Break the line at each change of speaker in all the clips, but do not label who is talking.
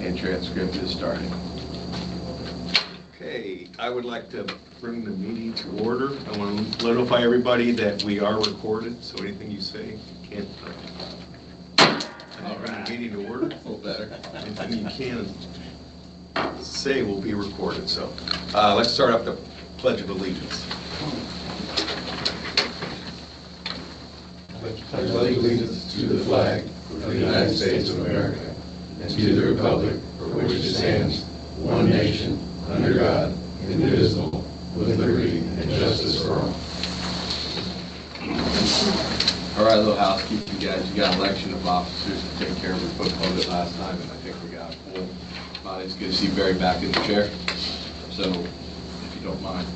and transcript is starting.
Okay, I would like to bring the meeting to order. I want to notify everybody that we are recorded, so anything you say can't bring the meeting to order.
A little better.
Anything you can say will be recorded. So let's start off the Pledge of Allegiance.
I pledge allegiance to the flag of the United States of America and to the republic for which it stands, one nation, under God, indivisible, with liberty and justice for all.
All right, a little housekeeping, guys. You got election of officers to take care of. We postponed it last time, and I think we got full. It's good to see Barry back in the chair. So, if you don't mind.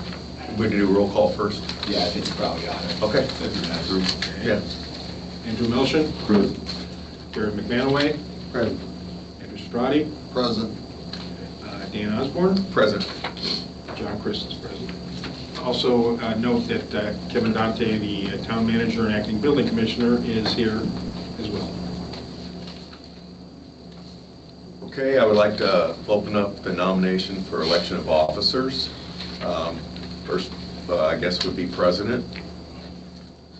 We're going to do a roll call first.
Yeah, I think you probably got it.
Okay.
That'd be nice.
Yeah.
Andrew Milshin.
Present.
Jared McManaway.
Present.
Andrew Strati.
Present.
Dan Osborne.
Present.
John Chris is present. Also note that Kevin Dante, the town manager and acting building commissioner, is here as well.
Okay, I would like to open up the nomination for election of officers. First, I guess, would be president.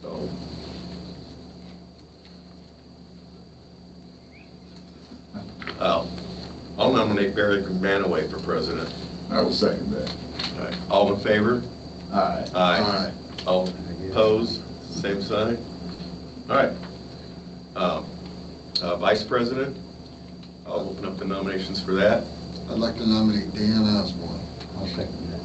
So, I'll nominate Barry McManaway for president.
I will second that.
All right. All in favor?
Aye.
Aye. All opposed? Same sign? All right. Vice president, I'll open up the nominations for that.
I'd like to nominate Dan Osborne.
I'll second that.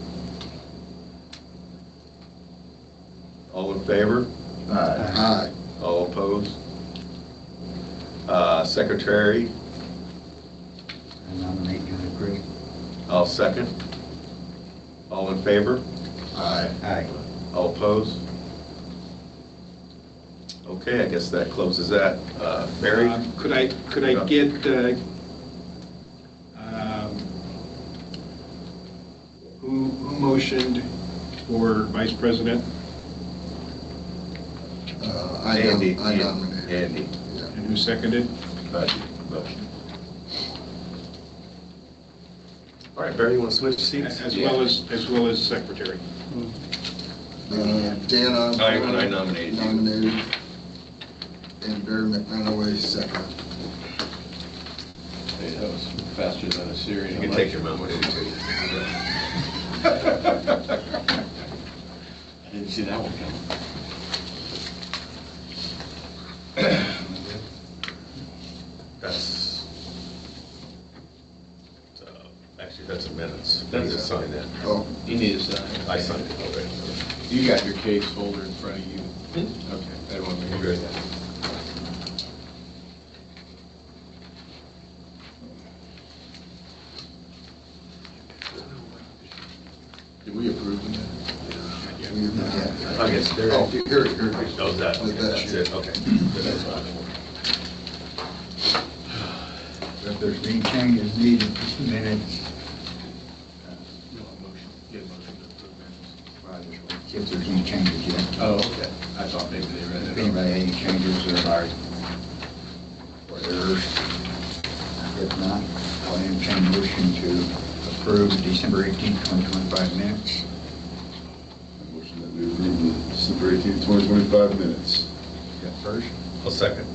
All in favor?
Aye.
All opposed? Secretary,
I nominate John Chris.
I'll second. All in favor?
Aye.
Aye.
All opposed? Okay, I guess that closes that. Barry?
Could I get who motioned for vice president
Andy.
I nominate.
Andy.
Yeah.
and who seconded?
Motion. All right, Barry, you want to switch seats?
As well as secretary.
Dan Osborne.
I nominated you.
Nominated. And Barry McManaway second.
Hey, that was faster than a Syrian.
You can take your moment too.
I didn't see that one coming.
That's, actually, that's a minutes.
That's
Need to sign that.
Oh,
You need to sign.
I signed it already.
You got your case folder in front of you. Okay, I don't want to
You're
make
good.
Did we approve them?
yeah.
I guess there.
Oh, here.
Oh, that's it, okay. That's fine.
If there's any changes needed, minutes, if there's any changes yet.
Oh, okay. I thought maybe they read
If
it.
anybody had any changes or errors, if not, I'll entertain a motion to approve December 18th, 2025 minutes.
Motion that we approve the December 18th, 2025 minutes.
Got first
I'll second.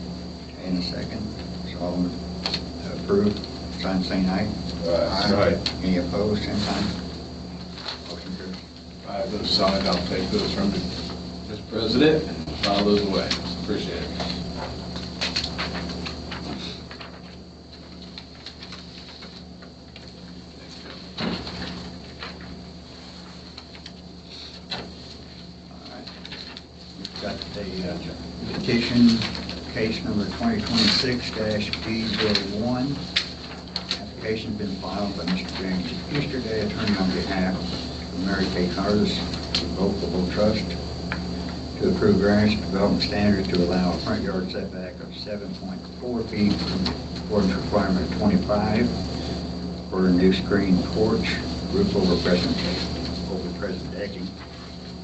and a second. So all approved, sign saying aye.
Aye.
Any opposed, same sign. Motion carries.
I have those signed, I'll take those from Mr. President and file those away. Appreciate it.
We've got the petition, case number 2026-B01. Application's been filed by Mr. James Easterday, attorney on behalf of Mary Kay Karzas, Revocable Trust, to approve variance development standards to allow a front yard setback of 7.4 feet from ordinance requirement of 25 for a new screen porch, roof over present decking,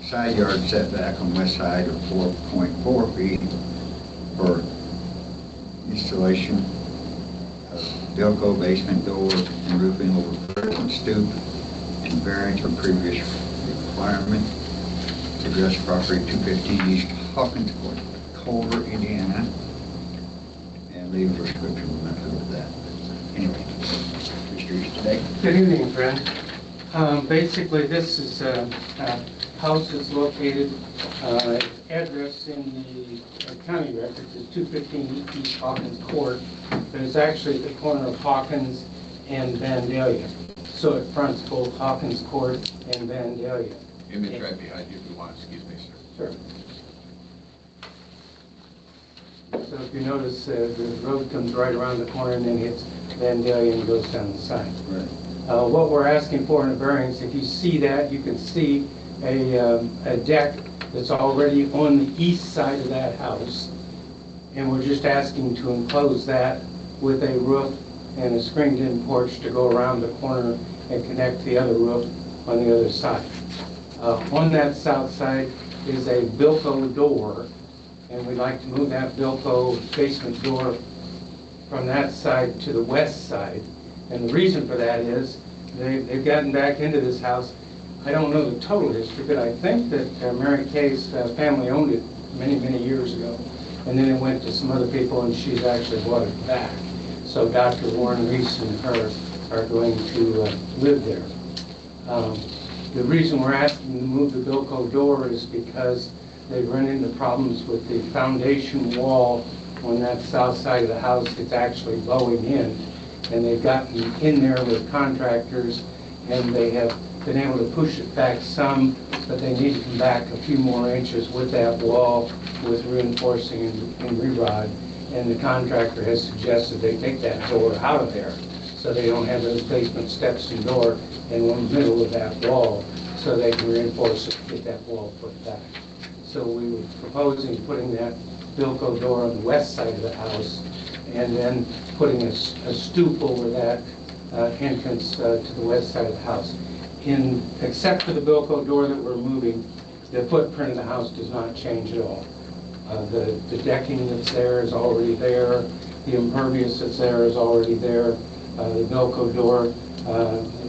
side yard setback on west side of 4.4 feet for installation of Bilko basement door and roofing over present stoop, and variance from previous requirement to address property 215 East Hawkins Court, Culver, Indiana, and leave a description method of that. Anyway, Mr. Easterday.
Good evening, friend. Basically, this is a house that's located, address in the county records is 215 East Hawkins Court, but it's actually at the corner of Hawkins and Vandalia. So it fronts both Hawkins Court and Vandalia.
Image right behind you if you want, excuse me, sir.
Sure. So if you notice, the road comes right around the corner and then hits Vandalia and goes down the side.
Right.
What we're asking for in a variance, if you see that, you can see a deck that's already on the east side of that house. And we're just asking to enclose that with a roof and a screened-in porch to go around the corner and connect the other roof on the other side. On that south side is a Bilko door, and we'd like to move that Bilko basement door from that side to the west side. And the reason for that is they've gotten back into this house. I don't know the total history, but I think that Mary Kay's family owned it many, many years ago. And then it went to some other people, and she's actually bought it back. So Dr. Warren Reese and her are going to live there. The reason we're asking to move the Bilko door is because they've run into problems with the foundation wall on that south side of the house. It's actually bowing in. And they've gotten in there with contractors, and they have been able to push it back some, but they need to come back a few more inches with that wall with reinforcing and re-rod. And the contractor has suggested they take that door out of there so they don't have those basement steps and door in the middle of that wall, so they can reinforce it, get that wall put back. So we were proposing putting that Bilko door on the west side of the house, and then putting a stoop over that entrance to the west side of the house. Except for the Bilko door that we're moving, the footprint of the house does not change at all. The decking that's there is already there. The impervious that's there is already there. The Bilko door,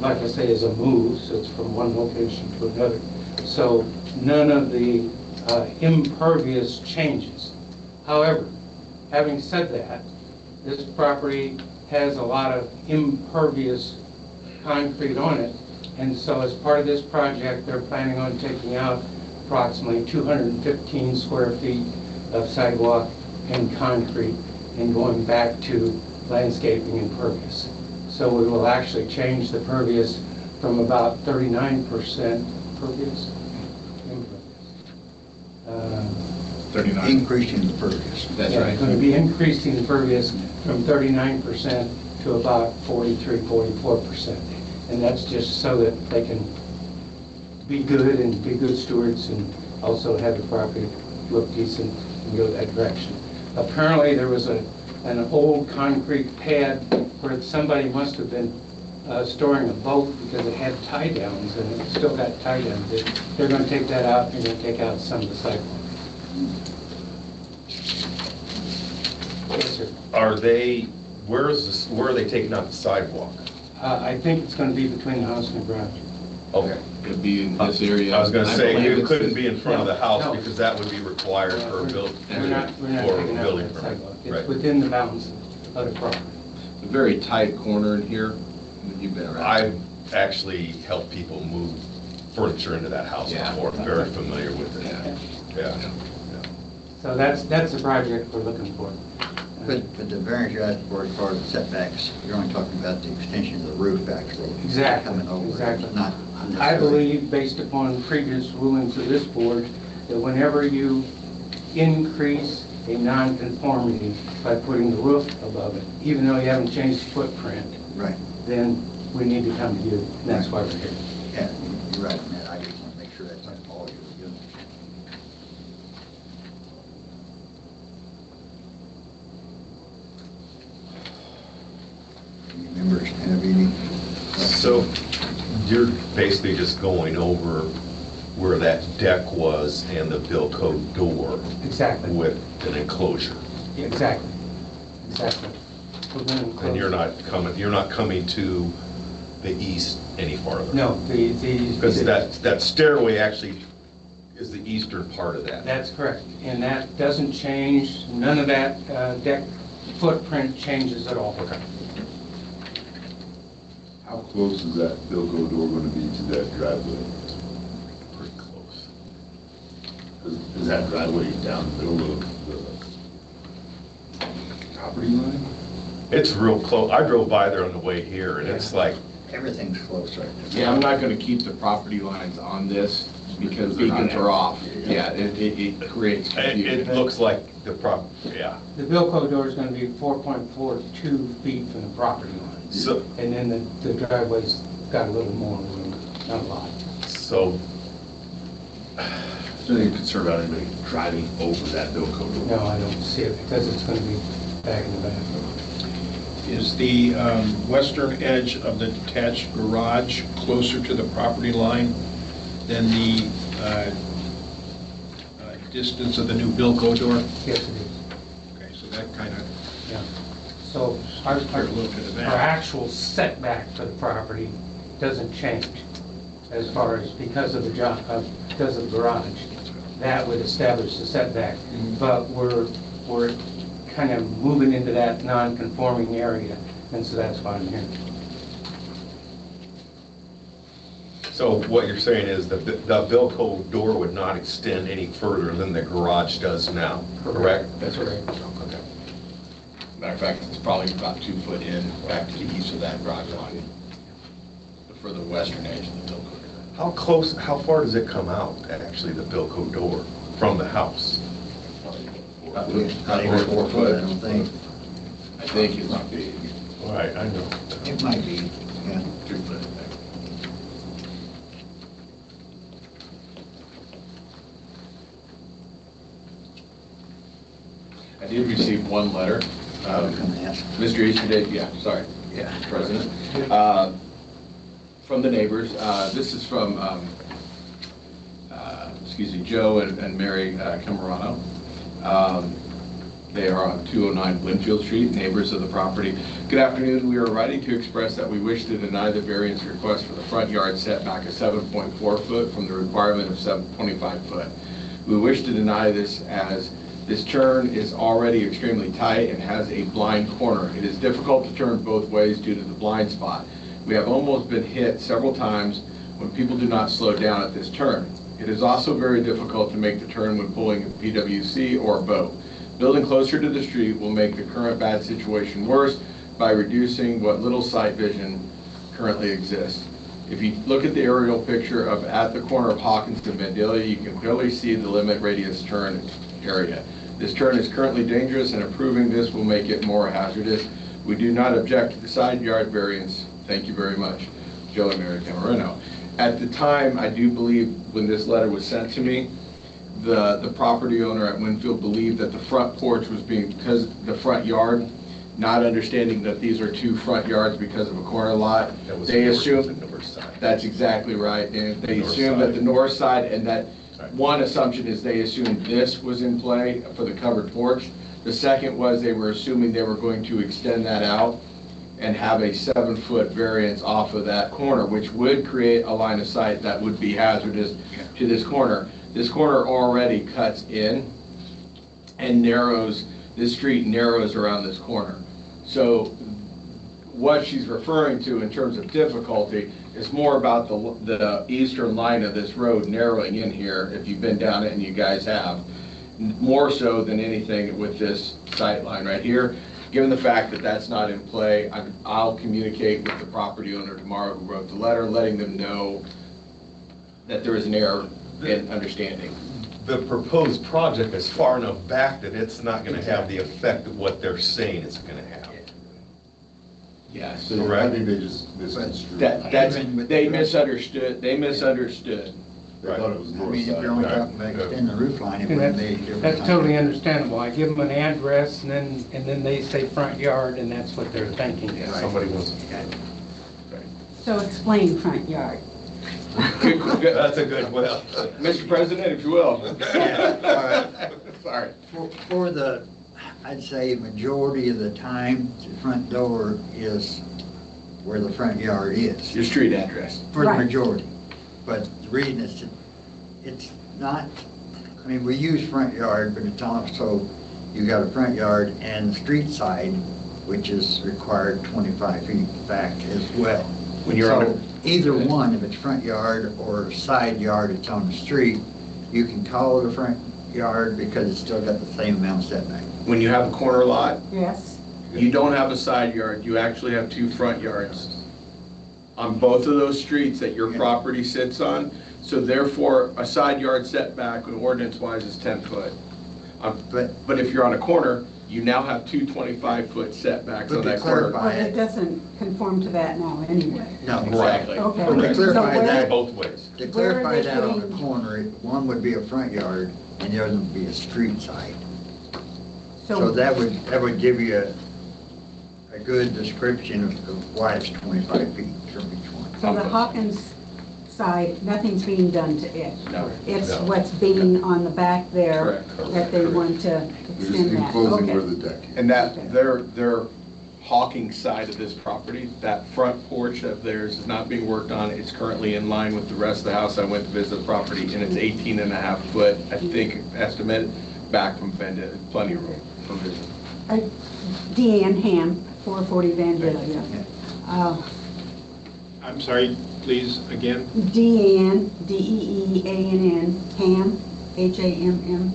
like I say, is a move, so it's from one location to another. So none of the impervious changes. However, having said that, this property has a lot of impervious concrete on it, and so as part of this project, they're planning on taking out approximately 215 square feet of sidewalk and concrete and going back to landscaping and pervious. So we will actually change the pervious from about 39% pervious.
39.
Increasing the pervious.
That's
Yeah,
right.
it's going to be increasing the pervious from 39% to about 43, 44%. And that's just so that they can be good and be good stewards and also have the property look decent and go that direction. Apparently there was an old concrete pad where somebody must have been storing a boat because it had tie downs, and it's still got tie downs. They're going to take that out, and they're going to take out some of the sidewalk. Yes, sir.
Where are they taking out the sidewalk?
I think it's going to be between the house and the garage.
Okay.
It'd be in this area.
I was gonna say,
believe
you
it's-
couldn't be in front of the house
No.
because that would be required for a
We're
building,
not
for
taking
a
out
building
that
permit.
sidewalk. It's
Right.
within the bounds of the property.
It's a very tight corner in here. You've been around.
I've actually helped people move furniture into that house
Yeah.
before, I'm very familiar with it.
Yeah.
Yeah.
So that's the project we're looking for.
But the variance you're asking for as far as the setbacks, you're only talking about the extension of the roof actually.
Exactly,
Coming over.
exactly.
Not
I
necessarily-
believe, based upon previous rulings of this board, that whenever you increase a nonconformity by putting the roof above it, even though you haven't changed the footprint,
Right.
then we need to come to you. And that's why we're here.
Yeah, you're right, Matt. I just want to make sure that's all you're doing. Any members have any?
So you're basically just going over where that deck was and the Bilko door
Exactly.
with an enclosure.
Exactly. Exactly. We're gonna enclose.
And you're not coming to the east any farther?
No,
Because that stairway actually is the eastern part of that.
That's correct, and that doesn't change, none of that deck footprint changes at all.
Okay.
How close is that Bilko door going to be to that driveway?
Pretty close.
Is that driveway down the middle of the property line?
It's real close. I drove by there on the way here, and it's like,
Everything's close right there.
Yeah, I'm not gonna keep the property lines on this because beacons are off. Yeah, it creates confusion.
it looks like the yeah.
The Bilko door is gonna be 4.42 feet from the property line.
So,
And then the driveway's got a little more room, not a lot.
so,
Is there any concern about anybody driving over that Bilko door?
No, I don't see it because it's gonna be back in the back.
Is the western edge of the detached garage closer to the property line than the distance of the new Bilko door?
Yes, it is,
Okay, so that kind of,
yeah. So our
a little bit of that.
our actual setback for the property doesn't change as far as because of the because of the garage. That would establish the setback, but we're kind of moving into that non-conforming area, and so that's why I'm here.
so what you're saying is that the Bilko door would not extend any further than the garage does now, correct?
That's correct.
Okay.
Matter of fact, it's probably about 2 foot in back to the east of that garage line. The further western edge of the Bilko door.
How far does it come out, actually, the Bilko door, from the house?
Not even 4 foot, I don't think.
I think it might be
All right, I know.
It might be, yeah.
2 foot. I did receive one letter.
I was gonna ask.
Mr. Easterday, yeah, sorry.
Yeah.
President. From the neighbors. This is from, Joe and Mary Camerano. They are on 209 Winfield Street, neighbors of the property. Good afternoon. We are writing to express that we wish to deny the variance request for the front yard setback of 7.4 foot from the requirement of 7.25 foot. We wish to deny this as this turn is already extremely tight and has a blind corner. It is difficult to turn both ways due to the blind spot. We have almost been hit several times when people do not slow down at this turn. It is also very difficult to make the turn when pulling a PWC or a boat. Building closer to the street will make the current bad situation worse by reducing what little sight vision currently exists. If you look at the aerial picture of at the corner of Hawkins and Vandalia, you can clearly see the limit radius turn area. This turn is currently dangerous, and approving this will make it more hazardous. We do not object to the side yard variance. Thank you very much. Joe and Mary Camerino. At the time, I do believe when this letter was sent to me, the property owner at Winfield believed that the front porch was being, because the front yard, not understanding that these are 2 front yards because of a corner lot, they assumed,
The north side.
that's exactly right, and they
North
assumed
side.
that the north side, and that
Right.
one assumption is they assumed this was in play for the covered porch. The second was they were assuming they were going to extend that out and have a 7-foot variance off of that corner, which would create a line of sight that would be hazardous to this corner. This corner already cuts in and narrows, this street narrows around this corner. So what she's referring to in terms of difficulty is more about the eastern line of this road narrowing in here, if you've been down it, and you guys have, more so than anything with this sight line right here. Given the fact that that's not in play, I'll communicate with the property owner tomorrow who wrote the letter, letting them know that there is an error in understanding.
The proposed project is far enough back that it's not going to have the effect of what they're saying it's going to have.
Yeah,
I
so
think they just misconstrued.
they misunderstood, They
thought it was
I
north
mean, if you're
side.
only talking about extending the roof line, it
And
wouldn't be different.
that's totally understandable. I give them an address, and then they say front yard, and that's what they're thinking.
Somebody wants.
So explain front yard.
That's a good, well.
Mr. President, if you will.
All right.
Sorry.
For the I'd say majority of the time, the front door is where the front yard is,
Your street address.
for the
Right.
majority. But the reason it's not, I mean, we use front yard, but it's also, you got a front yard and the street side, which is required 25 feet back as well.
When you're on
So either one, if it's front yard or side yard, it's on the street, you can call it a front yard because it's still got the same amount of setback.
When you have a corner lot,
Yes,
you don't have a side yard, you actually have two front yards on both of those streets that your
Yeah.
property sits on. So therefore, a side yard setback, ordinance-wise, is 10 foot. But if you're on a corner, you now have two 25-foot setbacks
But
on
to
that corner.
clarify-
but it doesn't conform to that now anyway.
No,
Exactly.
Okay.
But to
So
clarify
where-
that,
Both ways.
to
Where are
clarify
they
that on the
putting-
corner, one would be a front yard and the other would be a street side. So
So,
that would give you a good description of why it's 25 feet from each one.
so the Hawkins side, nothing's being done to it.
No.
It's
No.
what's being on the back there
Correct.
that they want to
They're just
extend that.
enclosing where
Okay.
the deck is.
And that, their Hawkins side of this property, that front porch of theirs is not being worked on. It's currently in line with the rest of the house. I went to visit the property, and it's 18 and a half foot, I think, estimate, back from Vandalia, plenty of room for visit.
Deanne Ham, 440 Vandalia.
I'm sorry, please, again?
Deanne, Deeann, Ham, Hamm,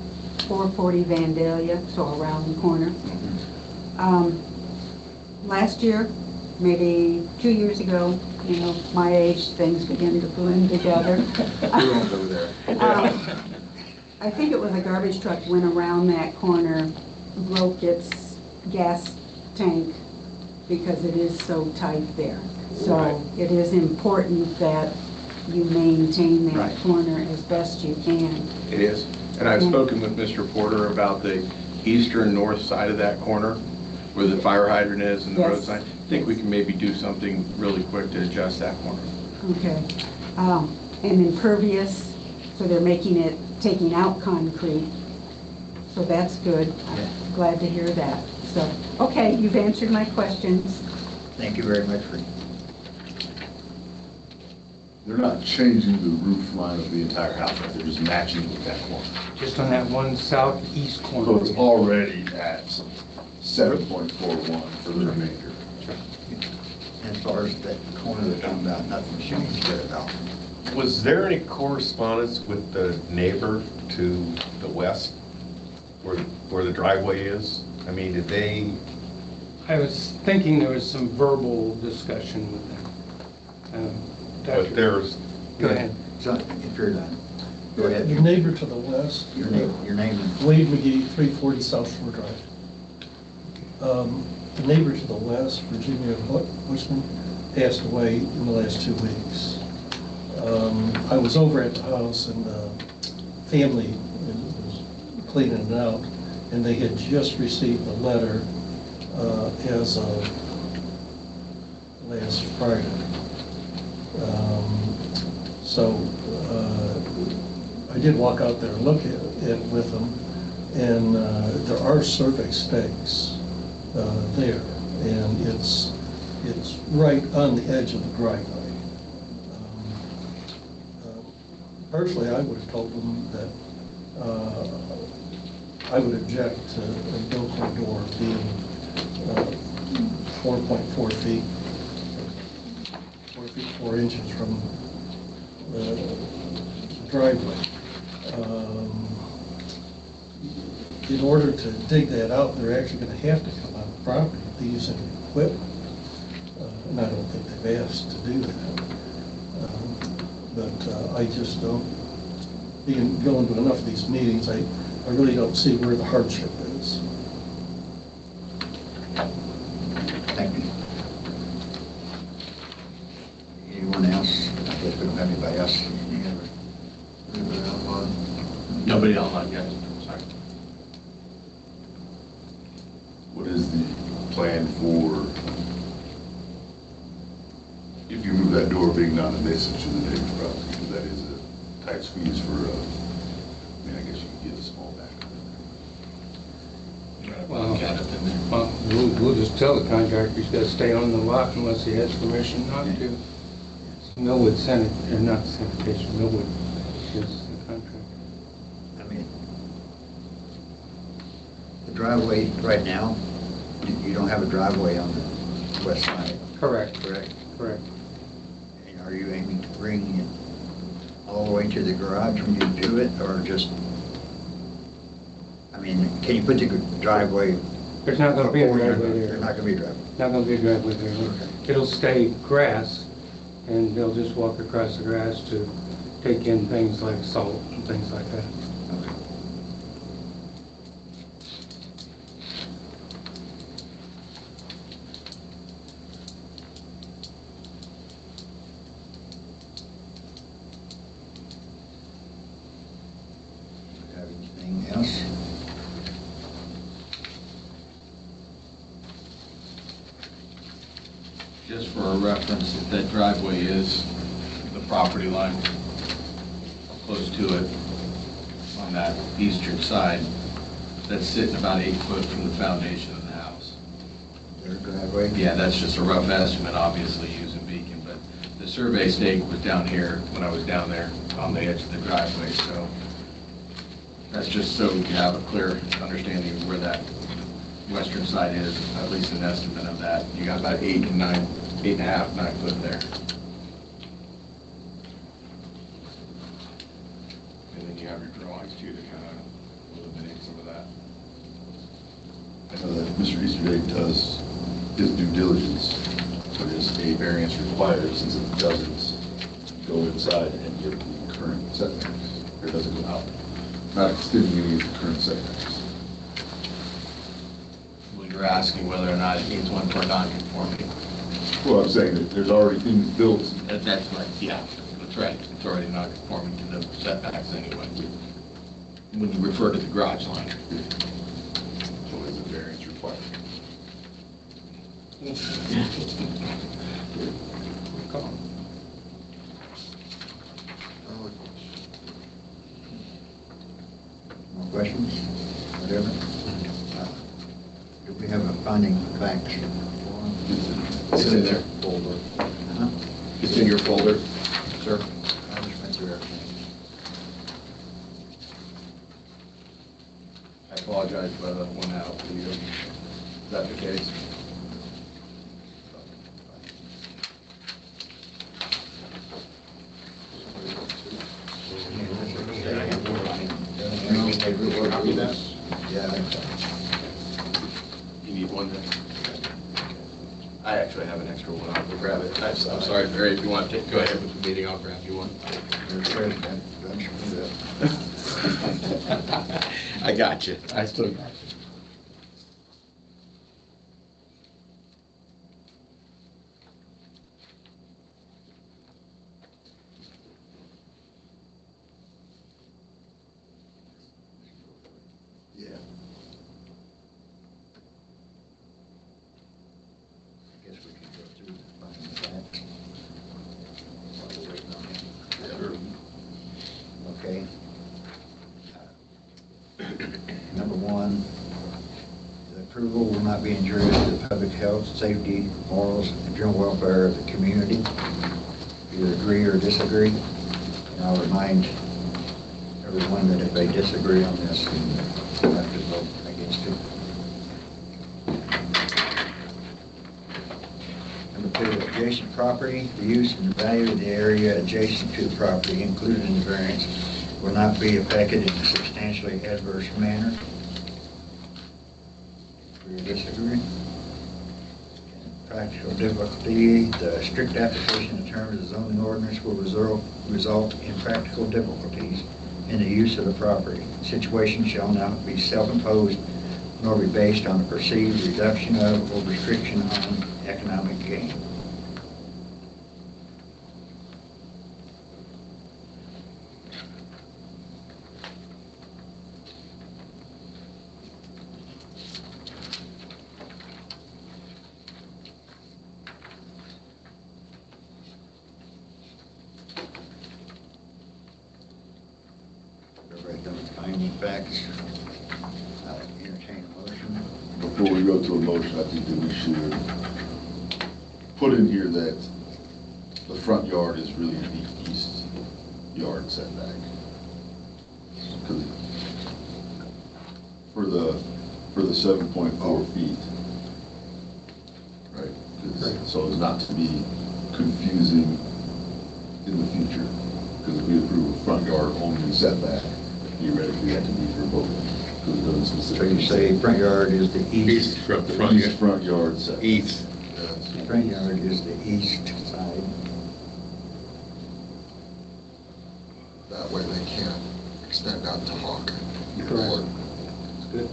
440 Vandalia, so around the corner. Last year, maybe 2 years ago, you know, my age, things begin to blend together.
We won't go there.
I think it was a garbage truck went around that corner, broke its gas tank because it is so tight there. So
Right.
it is important that you maintain that
Right.
corner as best you can.
It is. And I've spoken with Mr. Porter about the eastern north side of that corner, where the fire hydrant is and the road
Yes.
sign. I think we can maybe do something really quick to adjust that corner.
Okay. And impervious, so they're making it, taking out concrete. So that's good. I'm glad to hear that. So, okay, you've answered my questions.
Thank you very much for,
They're not changing the roof line of the entire house, right? They're just matching with that corner.
Just on that one southeast
So
corner.
it's already at 7.41 for the remainder.
as far as that corner they're talking about, nothing's changed there at all.
Was there any correspondence with the neighbor to the west, where the driveway is? I mean, did they,
I was thinking there was some verbal discussion with them.
but there's,
Go ahead.
So, if you're done, go
Your
ahead.
neighbor to the west,
Your name and
Wade McGee, 340 South Shore Drive. The neighbor to the west, Virginia Bushman, passed away in the last 2 weeks. I was over at the house and the family was cleaning it out, and they had just received a letter as of last Friday. So I did walk out there and look at it with them, and there are survey stakes there, and it's right on the edge of the driveway. Personally, I would have told them that I would object to a Bilko door being 4.4 feet, 4 feet 4 inches from the driveway. In order to dig that out, they're actually going to have to come on the property using equipment. And I don't think they've asked to do that. But I just don't, going to enough of these meetings, I really don't see where the hardship is.
thank you. Anyone else? I guess we don't have anybody else. Anybody else?
Nobody online yet, sorry.
What is the plan for, if you move that door, being non-invasive to the neighbor's property? Because that is a tight squeeze for, I mean, I guess you could get a small back.
got a
Well,
Bobcat up in there.
Well, we'll just tell the contractor he's got to stay on the lot unless he has permission not to. Millwood Senate, or not sanitation, Millwood is the contractor.
I mean, the driveway right now, you don't have a driveway on the west side,
Correct,
correct?
correct.
And are you aiming to bring it all the way to the garage when you do it, or just, I mean, can you put the driveway?
There's not gonna be a
before you're-
driveway there.
There's not gonna be a driveway.
Not gonna be a driveway there. no. It'll stay grass, and they'll just walk across the grass to take in things like salt and things like that.
Okay. Have anything else?
Just for a reference, if that driveway is the property line, close to it, on that eastern side, that's sitting about 8 foot from the foundation of the house.
Their driveway?
Yeah, that's just a rough estimate, obviously, using Beacon, but the survey stake was down here when I was down there on the edge of the driveway, so that's just so you have a clear understanding of where that western side is, at least an estimate of that. You got about 8.5, 9 foot there. And then you have your drawings too to kind of eliminate some of that.
I know that Mr. Easterday does his due diligence, but is a variance required since it doesn't go inside any of the current setbacks, or doesn't go out, not extending any of the current setbacks.
Well, you're asking whether or not it needs one for non-conformity.
Well, I'm saying that there's already things built.
That's right, yeah, that's right. It's already non-conforming to the setbacks anyway. When you refer to the garage line.
So is a variance required?
Come on.
More questions? Whatever? Do we have a finding of facts?
It's in there.
Folder.
Huh?
It's in your folder, sir.
I just went through everything.
I apologize if I left one out for you. Is that the case?
Yeah.
You need one then? I actually have an extra one. I'll go grab it. I'm sorry, Barry, if you want to go ahead with the meeting, I'll grab you one. I got you. I still got you.
Yeah. I guess we can go through the finding facts. While we're waiting on him. Okay. Number one, the approval will not be injurious to the public health, safety, morals, and general welfare of the community. Either agree or disagree. And I'll remind everyone that if they disagree on this, they'll have to vote against it. Number two, adjacent property, the use and the value of the area adjacent to the property included in the variance will not be affected in a substantially adverse manner. Agree or disagree? Practical difficulty, the strict application of terms of zoning ordinance will result in practical difficulties in the use of the property. Situation shall not be self-imposed nor be based on a perceived reduction of or restriction on economic gain. Everybody done with finding facts? I'll entertain a motion.
before we go to a motion, I think that we should put in here that the front yard is really the east yard setback. 'Cause for the 7.4 feet, right? 'Cause- so as not to be confusing in the future, because if we approve a front yard only setback, theoretically we have to be for both, because it doesn't
So
specifically
you say front yard is the
East
east,
front,
the
front,
east front yard setback.
east.
front yard is the east side.
That way they can't extend out to Hawk.
Correct.
Good.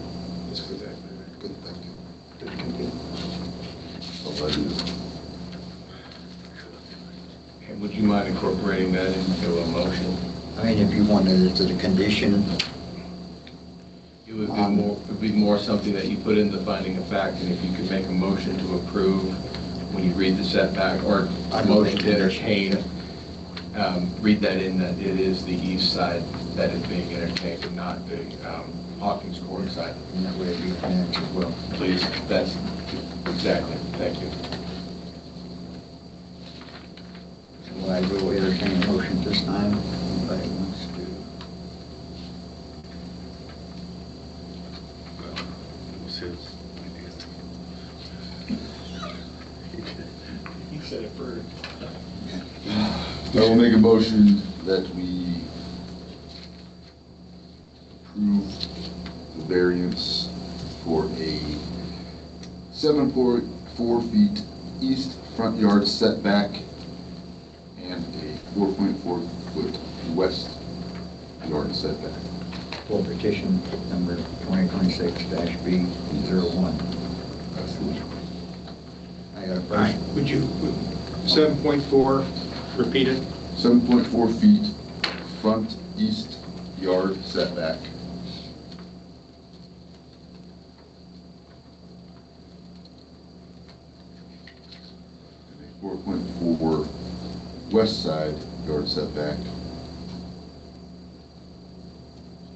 That's exactly right.
Good thinking.
So that is,
And would you mind incorporating that into a motion?
I mean, if you wanted it to the condition,
It would be more something that you put in the finding of fact, and if you could make a motion to approve when you read the setback, or
I
a
don't
motion
think
to
there's-
entertain, read that in that it is the east side that is being entertained, and not the Hawkins Court side.
and that way it'd be financed as well.
Please, that's, exactly, thank you.
So I will entertain a motion this time. Anybody wants to?
You said it first.
I will make a motion that we approve the variance for a 7.4 feet east front yard setback and a 4.4 foot west yard setback.
For petition number 2026-B01. I got a
All right,
first.
would you, 7.4, repeat it?
7.4 feet front east yard setback. And a 4.4 west side yard setback.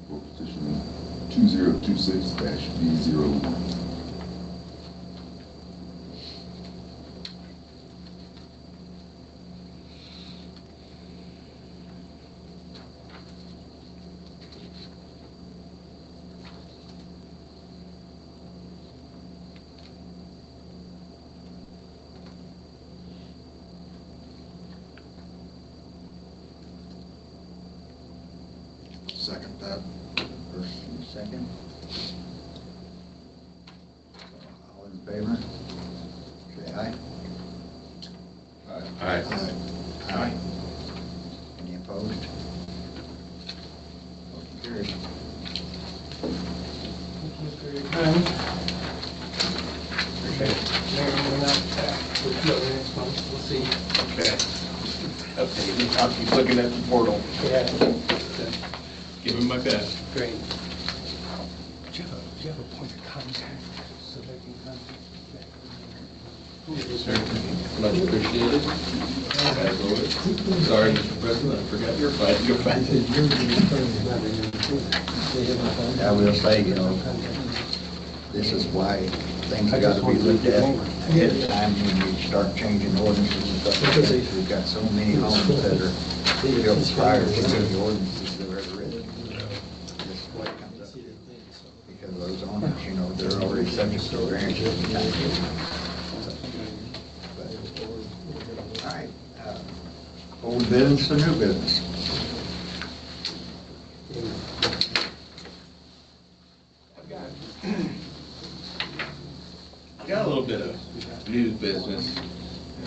For petition 2026-B01.
Second that.
First and second. All in favor? Say aye.
Aye.
Aye.
Aye.
Any opposed? Motion carries.
Thank you for your time. Mayor, we're not back. We'll go next month, we'll see.
Okay. Okay, I'll keep looking at the portal.
Yeah.
Give him my best.
Great. Do you have a point of contact so they can contact
Sir, much appreciated. As always. Sorry, Mr. President, I forgot your fight. You're fine.
I will say, you know, this is why things have got to be looked at ahead of time when you start changing ordinances and stuff like that. We've got so many homes that are built prior to the ordinances that were ever written. This is what comes up to. Because those owners, you know, they're already subject to variances and time. All right, old business to new business.
I've got a little bit of news business.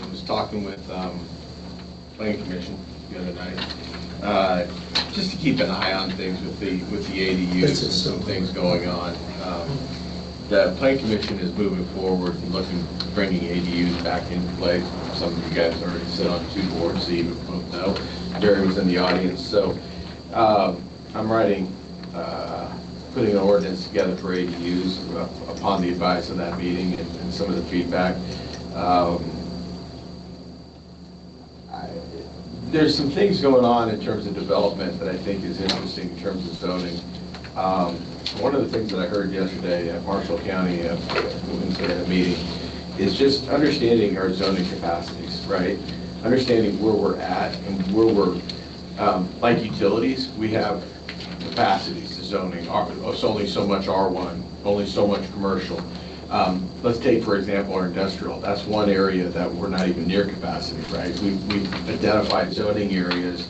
I was talking with Planning Commission the other night, just to keep an eye on things with the ADUs and some things going on. The Planning Commission is moving forward and looking, bringing ADUs back into play. Some of you guys already sit on 2 boards, so you both know. Barry was in the audience, so I'm writing, putting an ordinance together for ADUs upon the advice of that meeting and some of the feedback. There's some things going on in terms of development that I think is interesting in terms of zoning. One of the things that I heard yesterday at Marshall County, Wednesday at a meeting, is just understanding our zoning capacities, right? Understanding where we're at and where we're, like utilities, we have capacities to zoning. It's only so much R1, only so much commercial. Let's take, for example, our industrial. That's one area that we're not even near capacity, right? We've identified zoning areas,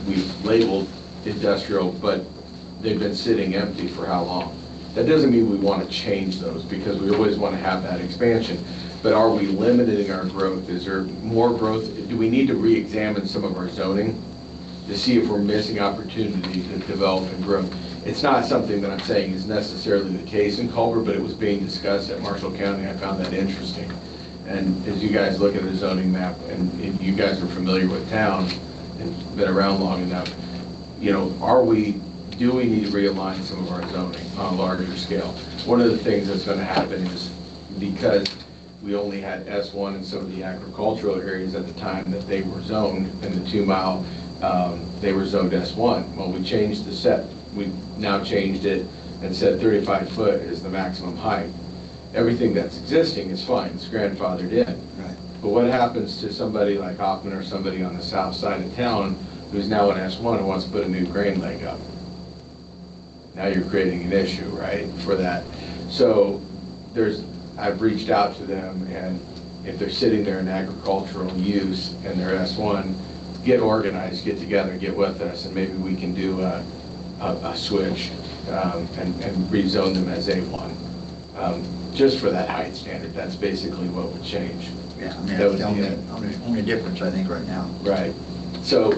we've labeled industrial, but they've been sitting empty for how long? That doesn't mean we want to change those, because we always want to have that expansion. But are we limiting our growth? Is there more growth? Do we need to re-examine some of our zoning to see if we're missing opportunity to develop and grow? It's not something that I'm saying is necessarily the case in Culver, but it was being discussed at Marshall County. I found that interesting. And as you guys look at the zoning map, and if you guys are familiar with town and been around long enough, you know, do we need to realign some of our zoning on a larger scale? One of the things that's going to happen is, because we only had S1 in some of the agricultural areas at the time that they were zoned, in the 2 mile, they were zoned S1. Well, we changed the set. We now changed it and said 35 foot is the maximum height. Everything that's existing is fine, it's grandfathered in.
Right.
But what happens to somebody like Hoffman or somebody on the south side of town who's now in S1 and wants to put a new grain leg up? Now you're creating an issue, right, for that. So I've reached out to them, and if they're sitting there in agricultural use and they're S1, get organized, get together, get with us, and maybe we can do a switch and rezone them as A1. Just for that height standard, that's basically what would change.
Yeah, I mean, that's the only difference, I think, right now.
Right. So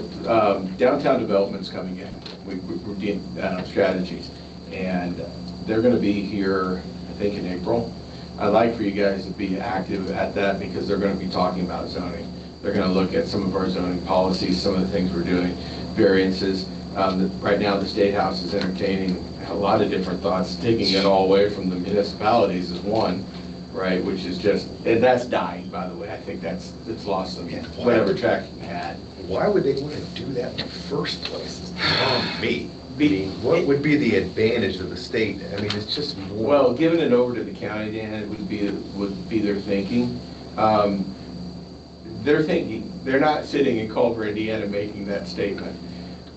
downtown development's coming in. We're doing strategies, and they're going to be here, I think, in April. I'd like for you guys to be active at that, because they're going to be talking about zoning. They're going to look at some of our zoning policies, some of the things we're doing, variances. Right now, the State House is entertaining a lot of different thoughts, taking it all away from the municipalities is one, right, which is just, and that's dying, by the way. I think it's lost some, whatever traction it had.
Why would they want to do that in the first place? It's beyond me. I mean, what would be the advantage of the state? I mean, it's just more.
Well, giving it over to the county, Dan, it would be their thinking. They're thinking, they're not sitting in Culver, Indiana making that statement.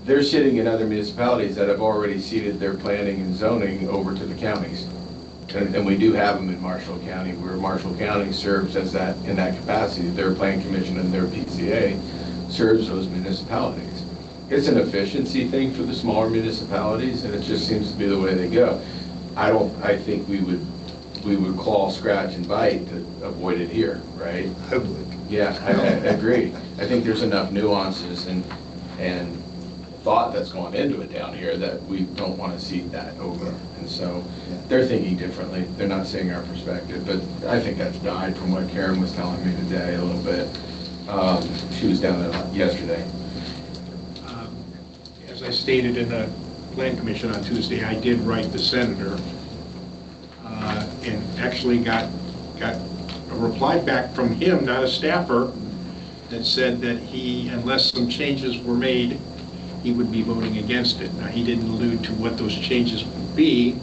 They're sitting in other municipalities that have already ceded their planning and zoning over to the counties. And we do have them in Marshall County, where Marshall County serves as that, in that capacity. Their plan commission and their PCA serves those municipalities. It's an efficiency thing for the smaller municipalities, and it just seems to be the way they go. I think we would claw, scratch, and bite to avoid it here, right?
I would.
Yeah, I agree. I think there's enough nuances and thought that's going into it down here that we don't want to cede that over. And so they're thinking differently. They're not seeing our perspective, but I think that's died from what Karen was telling me today a little bit. She was down there yesterday.
As I stated in the Plan Commission on Tuesday, I did write the senator and actually got a reply back from him, not a staffer, that said that unless some changes were made, he would be voting against it. Now, he didn't allude to what those changes would be,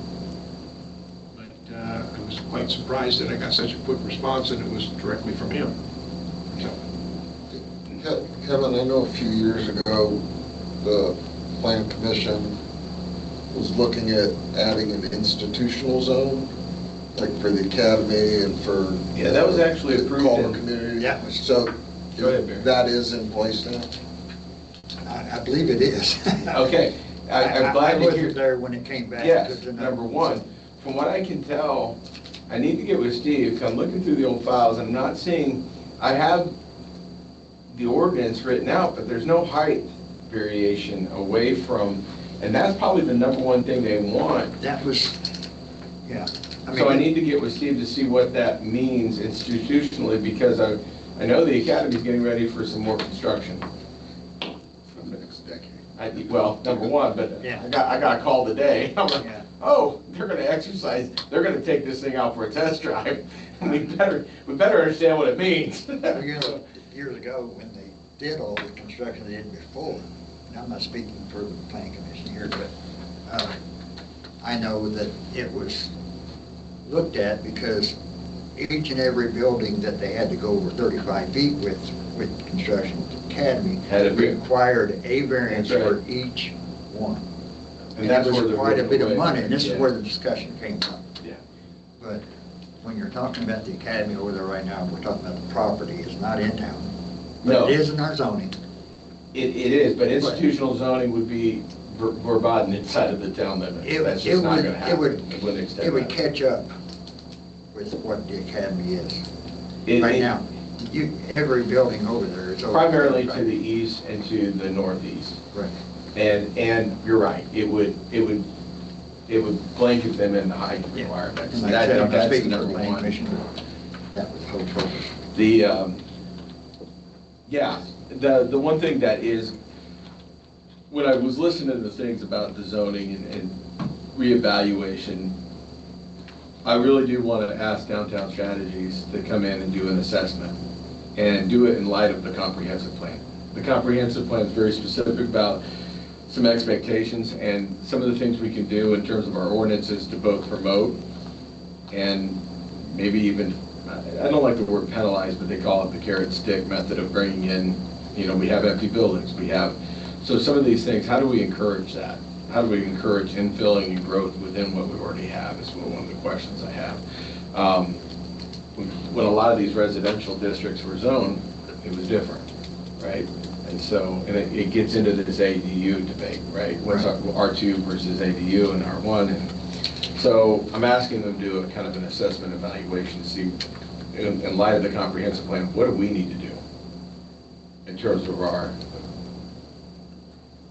but I was quite surprised that I got such a quick response, and it was directly from him. So.
Kevin, I know a few years ago, the Plan Commission was looking at adding an institutional zone, like for the academy and for...
Yeah, that was actually approved.
Culver community.
Yeah.
So
Go ahead, Barry.
that is in place now?
I believe it is.
Okay, I'm glad to hear.
I wasn't there when it came back.
Yes, number one, from what I can tell, I need to get with Steve. I'm looking through the old files. I'm not seeing, I have the ordinance written out, but there's no height variation away from, and that's probably the number one thing they want.
That was, yeah.
So I need to get with Steve to see what that means institutionally, because I know the academy's getting ready for some more construction.
For the next decade.
Well, number one, but
Yeah.
I got a call today. I'm like,
Yeah.
oh, they're gonna exercise, they're gonna take this thing out for a test drive. We better understand what it means.
Well, you know, years ago, when they did all the construction they did before, and I'm not speaking for the Plan Commission here, but I know that it was looked at because each and every building that they had to go over 35 feet with construction academy
Had a
required a variance
That's right.
for each one.
And that's
it
where
was
the
quite a bit of
way-
money, and this
yeah.
is where the discussion came from.
Yeah.
But when you're talking about the academy over there right now, we're talking about the property, it's not in town. But
No.
it is in our zoning.
It is, but institutional zoning would be verboten inside of the town limits. That's just not gonna happen. It wouldn't extend
It would
that.
catch up with what the academy is.
It-
Right
it-
now, every building over there is over.
Primarily to
35.
the east and to the northeast.
Right.
And you're right, it would blanket them in the height requirements.
And like I
I
said,
think
I'm not
that's
speaking for the
number
planning
one.
commission, but that was the whole purpose.
The one thing that is, when I was listening to the things about the zoning and reevaluation, I really do want to ask Downtown Strategies to come in and do an assessment and do it in light of the comprehensive plan. The comprehensive plan is very specific about some expectations and some of the things we can do in terms of our ordinances to both promote and maybe even, I don't like the word penalize, but they call it the carrot stick method of bringing in, we have empty buildings, so some of these things, how do we encourage that? How do we encourage infilling and growth within what we already have is one of the questions I have. When a lot of these residential districts were zoned, it was different, right? And so, it gets into this ADU debate, right? What's R2 versus ADU and R1? And so I'm asking them to do a kind of an assessment evaluation to see, in light of the comprehensive plan, what do we need to do in terms of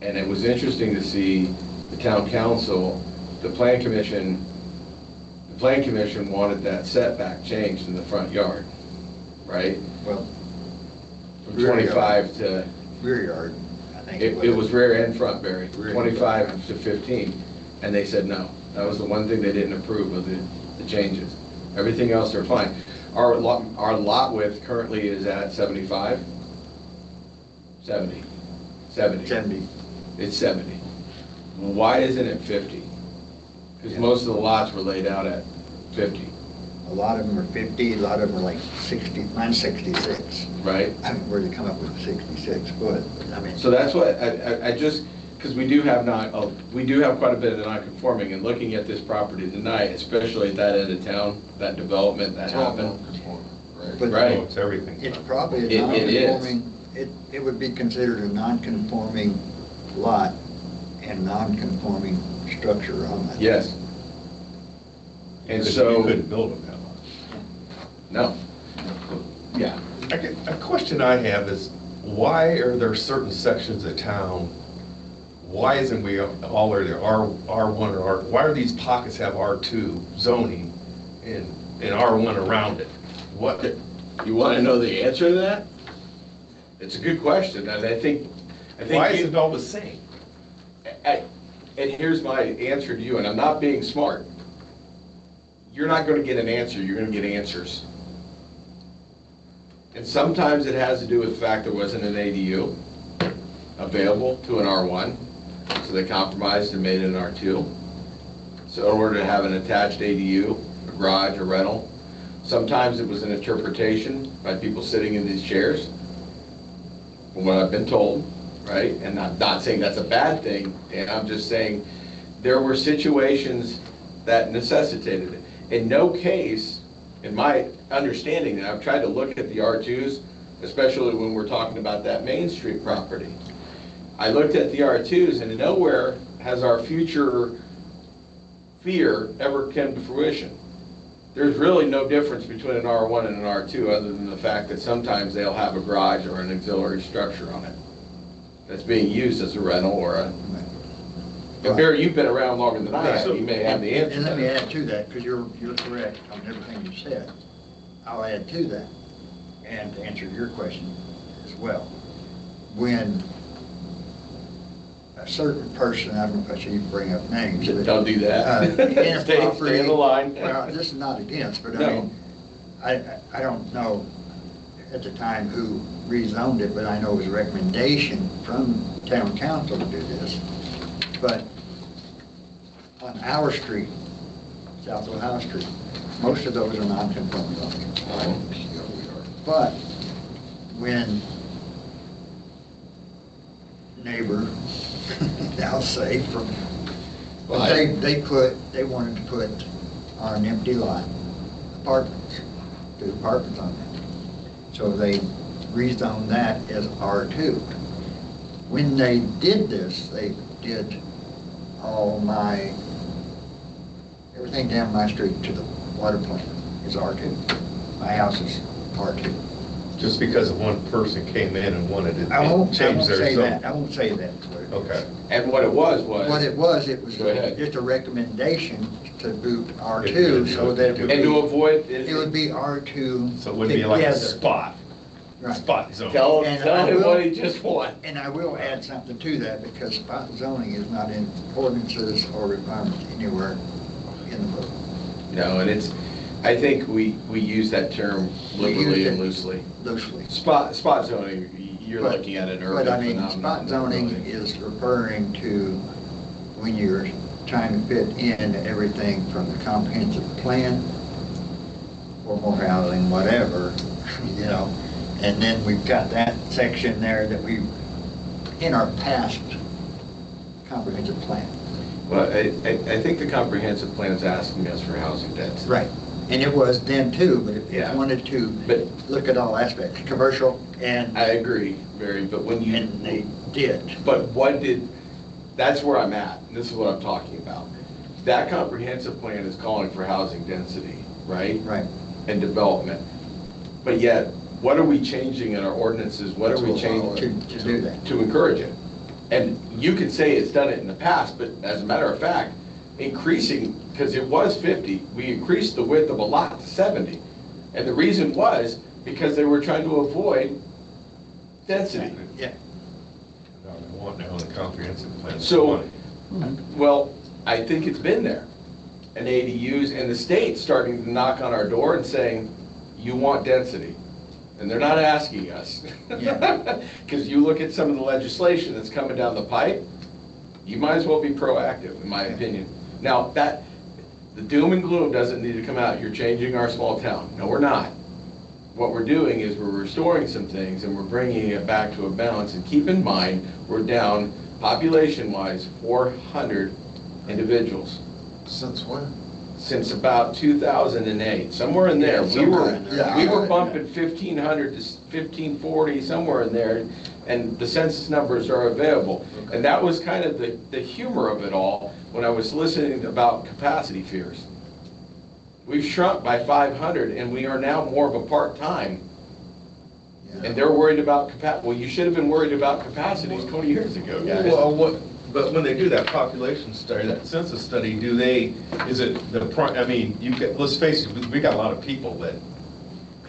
and it was interesting to see the town council, the plan commission wanted that setback changed in the front yard, right?
Well,
From
rear
25 to,
rear yard, I think.
it was rear and front, Barry,
Rear and
25
front.
to 15. And they said no. That was the one thing they didn't approve of the changes. Everything else they're fine. Our lot width currently is at 75? 70.
70.
It's 70. Why isn't it 50? Because most of the lots were laid out at 50,
A lot of them are 50, a lot of them are like 60, mine's 66.
right?
I don't know where they come up with 66 foot, I mean.
So that's what, I just, because we do have quite a bit of the non-conforming, and looking at this property tonight, especially at that end of town, that development that happened.
But
Right.
It's everything.
It's probably a
It is.
non-conforming, it would be considered a non-conforming lot and non-conforming structure on that.
Yes. And
You
so,
couldn't build them that much.
no. Yeah.
A question I have is, why are there certain sections of town, why isn't we all are there R1 or R, why are these pockets have R2 zoning and R1 around it? What,
You want to know the answer to that? It's a good question, and I think
why is it all the same?
And here's my answer to you, and I'm not being smart. You're not going to get an answer, you're going to get answers. And sometimes it has to do with the fact there wasn't an ADU available to an R1, so they compromised and made it an R2. So in order to have an attached ADU, a garage, a rental, sometimes it was an interpretation by people sitting in these chairs, from what I've been told, right? And I'm not saying that's a bad thing, and I'm just saying there were situations that necessitated it. In no case, in my understanding, and I've tried to look at the R2s, especially when we're talking about that Main Street property, I looked at the R2s, and nowhere has our future fear ever come to fruition. There's really no difference between an R1 and an R2 other than the fact that sometimes they'll have a garage or an auxiliary structure on it that's being used as a rental or a... And Barry, you've been around longer than I have, you may have the answer.
And let me add to that, because you're correct on everything you said. I'll add to that, and to answer your question as well. When a certain person, I don't know if I should even bring up names. but,
Don't do that.
In a
Stay
property,
in the line.
well, this is not against, but
No.
I mean, I don't know at the time who rezoned it, but I know it was a recommendation from town council to do this. But on our street, south of our street, most of those are non-conforming lots. But when neighbor, I'll say, but they wanted to put on an empty lot, apartments, 2 apartments on it. So they rezoned that as R2. When they did this, they did everything down my street to the water plant is R2. My house is R2.
Just because one person came in and wanted to
I won't
change their
say
zone?
that, I won't say that.
Okay.
And what it was.
What it was
Go ahead.
just a recommendation to boot R2 so that
And to avoid.
it would be R2
So it would be like a
together.
spot,
Right.
spot zone.
Tell
And
him
I will-
what he just won.
And I will add something to that, because spot zoning is not in ordinances or requirements anywhere in the book.
No, and I think we use that term liberally and loosely.
Loosely.
Spot zoning, you're
But-
looking at an urban
But I mean,
phenomenon.
spot zoning is referring to when you're trying to fit in everything from the comprehensive plan or more housing, whatever, and then we've got that section there that in our past comprehensive plan.
Well, I think the comprehensive plan is asking us for housing density.
Right. And it was then too, but if you
Yeah.
wanted to
But
look at all aspects, commercial and
I agree, Barry, but when you.
and they did.
But that's where I'm at, and this is what I'm talking about. That comprehensive plan is calling for housing density, right?
Right.
And development. But yet, what are we changing in our ordinances? What are we
To
changing?
To do that.
To encourage it. And you could say it's done it in the past, but as a matter of fact, increasing, because it was 50, we increased the width of a lot to 70. And the reason was because they were trying to avoid density.
Yeah.
No, they want now the comprehensive plan.
So, well, I think it's been there. And ADUs and the state's starting to knock on our door and saying, you want density. And they're not asking us.
Yeah.
Because you look at some of the legislation that's coming down the pipe, you might as well be proactive, in my opinion. Now, the doom and gloom doesn't need to come out. You're changing our small town. No, we're not. What we're doing is we're restoring some things and we're bringing it back to a balance. And keep in mind, we're down, population-wise, 400 individuals.
Since when?
Since about 2008, somewhere in there.
Yeah, somewhere in there.
We were bumping 1,500 to 1,540, somewhere in there, and the census numbers are available. And that was kind of the humor of it all when I was listening about capacity fears. We've shrunk by 500, and we are now more of a part-time. And they're worried about capacity. Well, you should have been worried about capacities 20 years ago, guys.
Well, but when they do that population study, that census study, let's face it, we got a lot of people that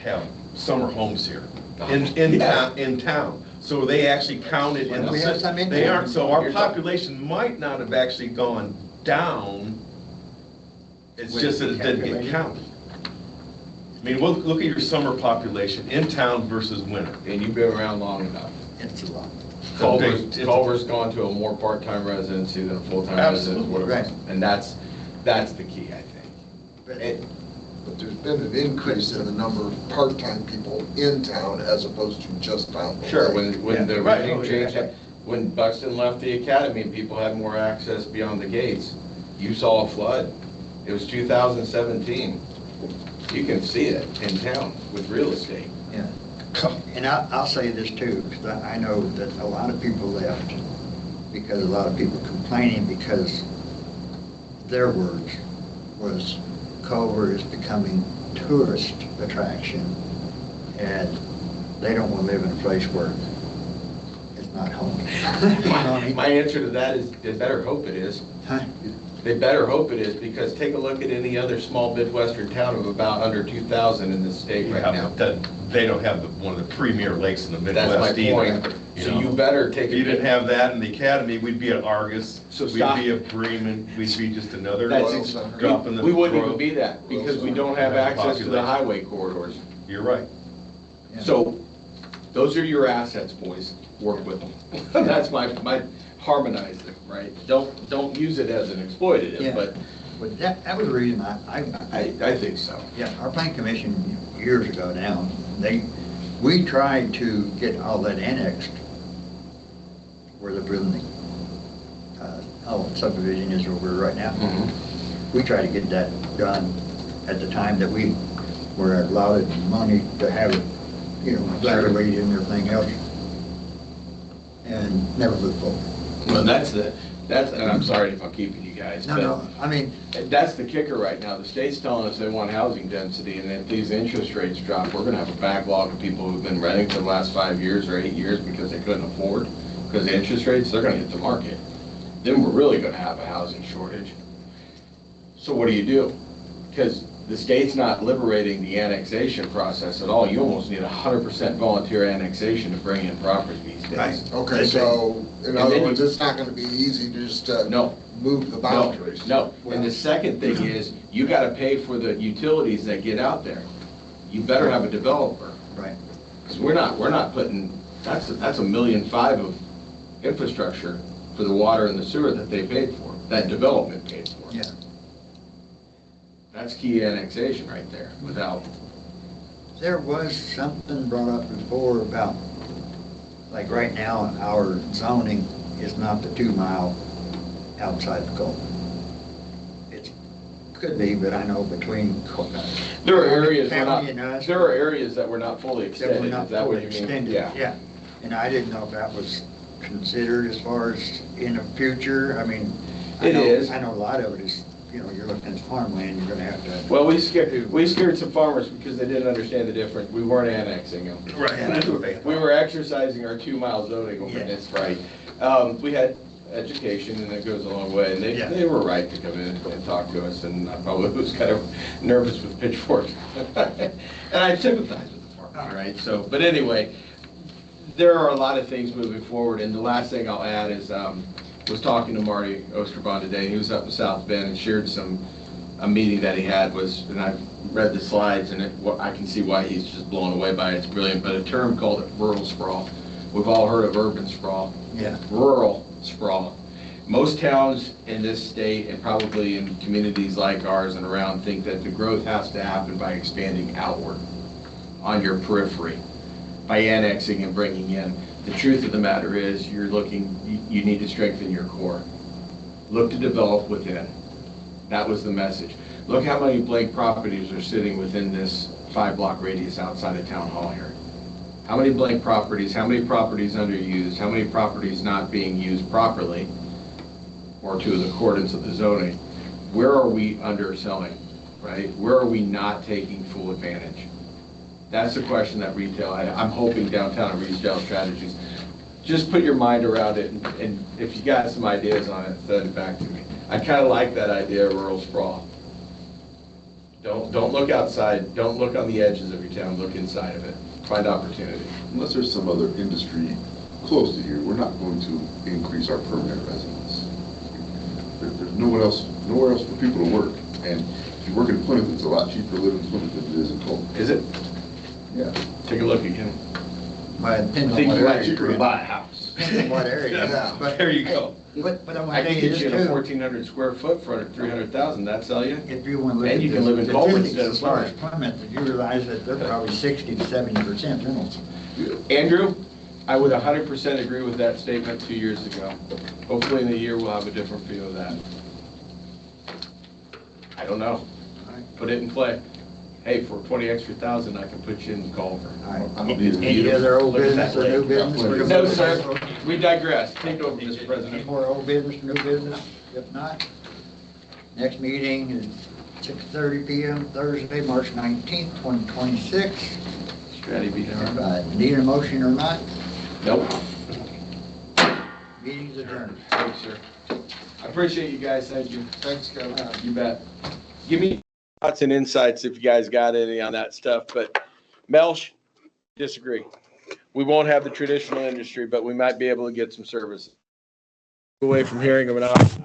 have summer homes here in town. So they actually counted in the
We have some
census.
in
They
town.
aren't, so our population might not have actually gone down. It's
With
just that it didn't get
calculated.
counted. I mean, look at your summer population in town versus winter.
And you've been around long enough.
It's a lot.
Culver's gone to a more part-time residency than a full-time residence,
Absolutely.
whatever.
Right.
And that's the key, I think.
But
But there's been an increase in the number of part-time people in town as opposed to just down the
Sure,
lake.
when the
Right.
regime
Oh, yeah,
changed,
that's right.
when Buxton left the academy, people had more access beyond the gates. You saw a flood. It was 2017. You can see it in town with real estate.
Yeah. And I'll say this too, because I know that a lot of people left because a lot of people complaining because their words was Culver is becoming tourist attraction and they don't want to live in a place where it's not home. You know what I mean?
My answer to that is, they better hope it is.
Huh?
They better hope it is, because take a look at any other small Midwestern town of about under 2,000 in this state right now.
They don't have one of the premier lakes in the
That's my
Midwest either.
point. So you better take
If you didn't have that in the academy, we'd be at Argus,
So
we'd
stop.
be at Bremen, we'd be just another
That's
drop in the
We wouldn't even
throat.
be that, because we don't have access to the highway corridors.
You're right.
Yeah.
So, those are your assets, boys. Work with them. That's my
harmonize them, right? Don't use it as an exploitative,
Yeah.
but
But that was the reason
I think so.
yeah, our plan commission years ago now, we tried to get all that annexed where the building, subdivision is over right now. We tried to get that done at the time that we were allotted money to have it, evaluated and everything else, and never moved forward.
Well, and I'm sorry if I'm keeping you guys, but
No, I mean,
that's the kicker right now. The state's telling us they want housing density, and if these interest rates drop, we're gonna have a backlog of people who've been renting for the last 5 years or 8 years because they couldn't afford, because the interest rates, they're gonna hit the market. Then we're really gonna have a housing shortage. So what do? Because the state's not liberating the annexation process at all. You almost need 100% volunteer annexation to bring in property these days.
Okay, so, in
And
other
then
words, it's not gonna be easy to just
No.
move the boundaries.
No, and the second thing is, you gotta pay for the utilities that get out there. You better have a developer,
right.
because we're not putting, that's $1.5 million of infrastructure for the water and the sewer that they paid for, that development paid for.
Yeah.
That's key annexation right there, without,
There was something brought up before about, like right now, our zoning is not the 2 mile outside the Gulf. It could be, but I know between.
there are areas
County and us,
there are areas that were not fully
that were
extended,
not
is that what
fully
you mean?
extended. Yeah, and I didn't know if that was considered as far as in the future. I mean,
It is.
I know a lot of it is, you're looking at farmland, you're gonna have to.
Well, we scared some farmers because they didn't understand the difference. We weren't annexing them.
Right, and that's what they.
We were exercising our 2 mile zoning ordinance, right? We had education, and it goes a long way, and they were right to come in and talk to us, and I probably was kind of nervous with pitchforks. And I sympathize with the farmers, right? So, but anyway, there are a lot of things moving forward, and the last thing I'll add is, was talking to Marty Osterbond today. He was up in South Bend and shared a meeting that he had was, and I've read the slides, and I can see why he's just blown away by it. It's brilliant, but a term called it rural sprawl. We've all heard of urban sprawl.
Yeah.
Rural sprawl. Most towns in this state, and probably in communities like ours and around, think that the growth has to happen by expanding outward on your periphery, by annexing and bringing in. The truth of the matter is, you need to strengthen your core. Look to develop within. That was the message. Look how many blank properties are sitting within this 5-block radius outside of Town Hall here. How many blank properties, how many properties underused, how many properties not being used properly or to the accordance of the zoning? Where are we underselling, right? Where are we not taking full advantage? That's the question that retail, I'm hoping downtown retail strategies, just put your mind around it, and if you got some ideas on it, send it back to me. I kind of like that idea of rural sprawl. Don't look outside, don't look on the edges of your town, look inside of it. Find opportunity.
Unless there's some other industry close to here, we're not going to increase our permanent residents. There's nowhere else for people to work. And if you work in Plymouth, it's a lot cheaper to live in Plymouth than it is in Culver.
Is it?
Yeah.
Take a look again.
Well, it depends
I
on
think
what
you might
area
cheaper
you're
to
in.
buy a house.
Depends on what area.
Yeah,
But-
there you go.
But I
I
want to
can
say
get
this
you in a
too.
1,400 square foot for $300,000, that sell you?
If you want to look
And
at
you can
the
live in Culver
statistics
instead of
as far as
Florida.
Plymouth, if you realize that they're probably 60 to 70% rentals.
Andrew, I would 100% agree with that statement 2 years ago. Hopefully in a year we'll have a different feel of that. I don't know. Put it in play. Hey, for 20 extra thousand, I can put you in Culver.
Any other old business or new business?
No, sir. We digress. Take over, Mr.
Any
President.
more old business, new business? If not, next meeting is 6:30 PM, Thursday, March 19th, 2026.
Stratty be darned.
Need a motion or not?
Nope.
Meeting's adjourned.
Thanks, sir. I appreciate you guys. Thank you.
Thanks, Kevin.
You bet. Give me thoughts and insights if you guys got any on that stuff, but Melsh, disagree. We won't have the traditional industry, but we might be able to get some services. Away from hearing of an option.